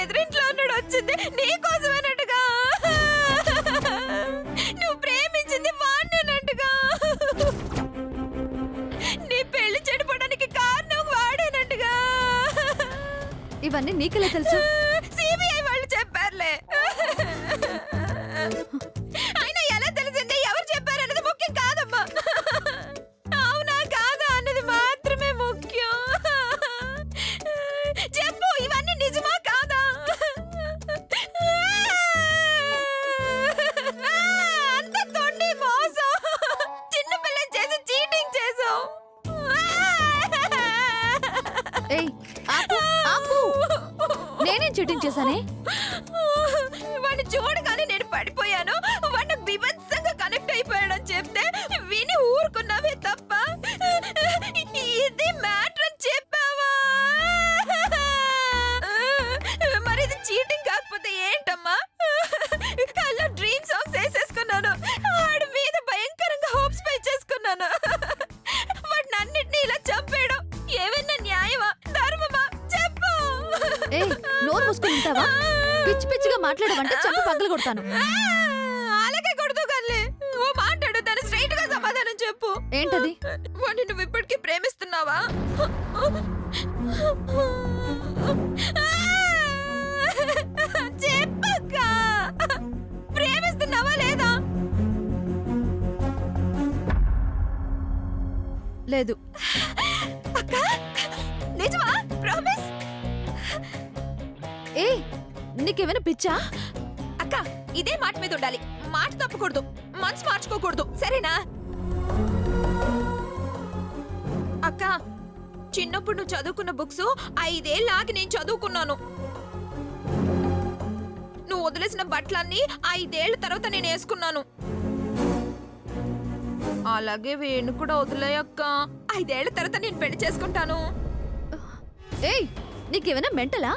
ఎదురింట్లో ఉన్నాడు వచ్చింది నీకోసమేనట్టుగా. నువ్వు ప్రేమించింది వాడినేనట్టుగా. నీ పెళ్లి చెడిపోవడానికి కారణం వాడేనట్టుగా. ఇవన్నీ నీకెలా తెలుసు? సిబిఐ వాళ్ళు చెప్పారులే. అయినా ఎలా తెలిసింది, ఎవరు చెప్పారన్నది ముఖ్యం కాదమ్మా. అవునా కాదా అన్నది మాత్రమే ముఖ్యం. చెప్పు, ఇవన్నీ నిజమా కాదా? అంత తొండి మోసం. చిన్న పిల్లని చేసి చీటింగ్ చేసావు. ఏయ్ ఆపు ఆపు. నేనేం చీటింగ్ చేశానే? వాడిని చూడగానే నేను పడిపోయాను, వాడిని బీభత్సంగా కనెక్ట్ అయిపోయాడని చెప్తే విని ఊరుకున్నావే తప్ప ఇది మ్యాటర్ అని చెప్పావా? మరి ఇది చీటింగ్ కాకపోతే ఏంటమ్మా? కల్లో డ్రీమ్ సాంగ్స్ వేసేసుకున్నాను, వాడి మీద భయంకరంగా హోప్స్ పెంచేసుకున్నాను. వాడిని అన్నిటినీ ఇలా చంపేయడం ఏమైనా న్యాయమా, ధర్మమా? చెప్పు. ఏయ్ నోరు మూసుకుని ఉంటావా? పిచ్చి పిచ్చిగా మాట్లాడవంటే చెప్పు పగలు కొడతాను. అలాగే కొడుతూ కల్లే. ఓ మాట్లాడు, దాని స్ట్రైట్ గా సమాధానం చెప్పు. ఏంటది? వాడిని నువ్వు ఇప్పటికీ ప్రేమిస్తున్నావా? చెప్పక్క, ప్రేమిస్తున్నావా లేదా? లేదు. అక్క నిజమా? ప్రామిస్? ఏయ్ నీకేమైనా పిచ్చా? అక్క ఇదే మాట మీద ఉండాలి, మాట తప్పకూడదు, మనసు మార్చుకోకూడదు, సరేనా? అక్క చిన్నప్పుడు నువ్వు చదువుకున్న బుక్స్ 5 ఏళ్ళు ఆగి నేను చదువుకున్నాను. నువ్వు వదిలేసిన బట్టలన్నీ 5 ఏళ్ల తర్వాత నేను వేసుకున్నాను. అలాగే వేణు కూడా వదిలేయక్క, 5 ఏళ్ల తర్వాత నేను పెళ్లి చేసుకుంటాను. ఏయ్ నీకేమైనా మెంటలా?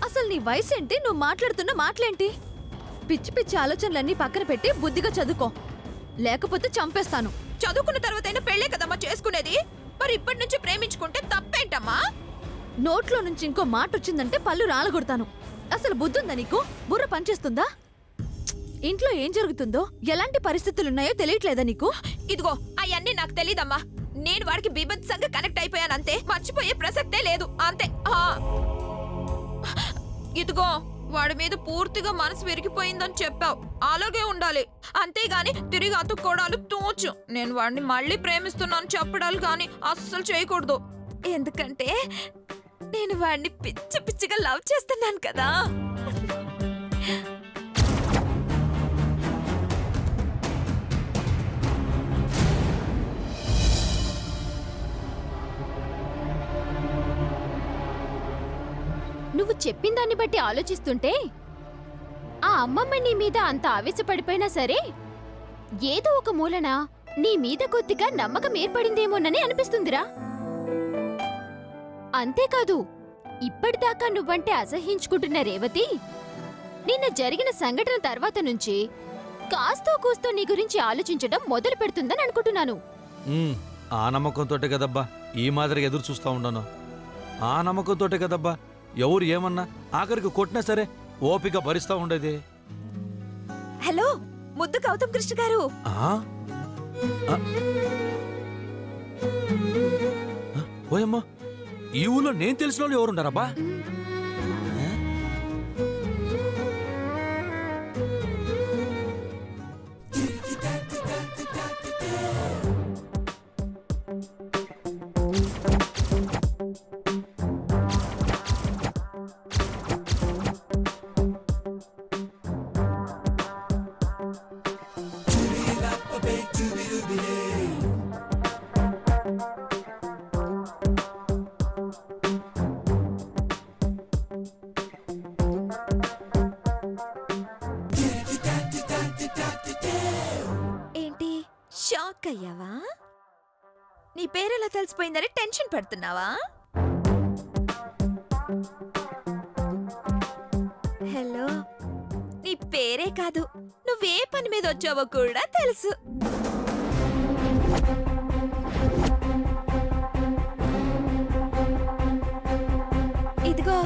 అసలు నీ వయసు ఏంటి? నువ్వు మాట్లాడుతున్న మాటలేంటి? పిచ్చి పిచ్చి ఆలోచనలన్నీ పక్కన పెట్టి బుద్ధిగా చదువుకో, లేకపోతే చంపేస్తాను. చదువుకున్న తర్వాత అయినా పెళ్లే కదమ్మా చేసుకునేది, మరి ఇప్పటి నుంచి ప్రేమించుకుంటే తప్పేంటమ్మా? నోట్లో నుంచి ఇంకో మాట వచ్చిందంటే పళ్ళు రాలగొడతాను. అసలు బుద్ధుందా నీకు? బుర్ర పనిచేస్తుందా? ఇంట్లో ఏం జరుగుతుందో, ఎలాంటి పరిస్థితులున్నాయో తెలియట్లేదా నీకు? ఇదిగో అవన్నీ నాకు తెలీదమ్మా. నేను వాడికి బీభత్సంగా కనెక్ట్ అయిపోయాను అంతే, మర్చిపోయే ప్రసక్తే లేదు అంతే. ఇదిగో వాడి మీద పూర్తిగా మనసు విరిగిపోయిందని చెప్పావు, అలాగే ఉండాలి. అంతేగాని తిరిగి అతుక్కోవడాలు తోచు. నేను వాడిని మళ్ళీ ప్రేమిస్తున్నాను చెప్పడాలు కానీ అస్సలు చేయకూడదు. ఎందుకంటే నేను వాడిని పిచ్చి పిచ్చిగా లవ్ చేస్తున్నాను కదా. నువ్వు చెప్పిన దాన్ని బట్టి ఆలోచిస్తుంటే ఆ అమ్మమ్మ నీ మీద అంత ఆవేశపడిపోయినా సరే ఏదో ఒక మూలన నీ మీద కొద్దిగా నమ్మకం ఏర్పడిందేమోనని అనిపిస్తుందిరా. అంతేకాదు, ఇప్పటిదాకా నువ్వంటే అసహించుకుంటున్న రేవతి నిన్న జరిగిన సంఘటన తర్వాత నుంచి కాస్తో కూస్తో నీ గురించి ఆలోచించడం మొదలు పెడుతుందని అనుకుంటున్నాను. ఆ నమ్మకంతోటే కదబ్బా ఈ మాదిరిగా ఎదురు చూస్తా ఉన్నాను. ఆ నమ్మకంతోటే కదబ్బా ఎవరు ఏమన్నా ఆఖరికి కొట్టినా సరే ఓపిక భరిస్తా ఉండేది. హలో ముద్దు గౌతమ్ కృష్ణ గారు. ఓయమ్మా, ఈ ఊళ్ళో నేను తెలిసిన వాళ్ళు ఎవరుండారబ్బా? ఏంటి షాక్ అయ్యావా? నీ పేరెలా తెలిసిపోయిందని టెన్షన్ పడుతున్నావా? హలో, నీ పేరే కాదు నువ్వే పని మీద వచ్చావో కూడా తెలుసు. ఇదిగో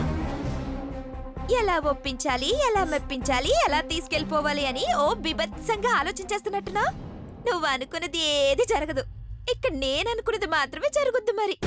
ఎలా ఒప్పించాలి, ఎలా మెప్పించాలి, ఎలా తీసుకెళ్లిపోవాలి అని ఓ బిభత్సంగా ఆలోచించేస్తున్నట్టునా? నువ్వు అనుకున్నది ఏది జరగదు. ఇక్కడ నేను అనుకున్నది మాత్రమే జరుగుద్ది మరి.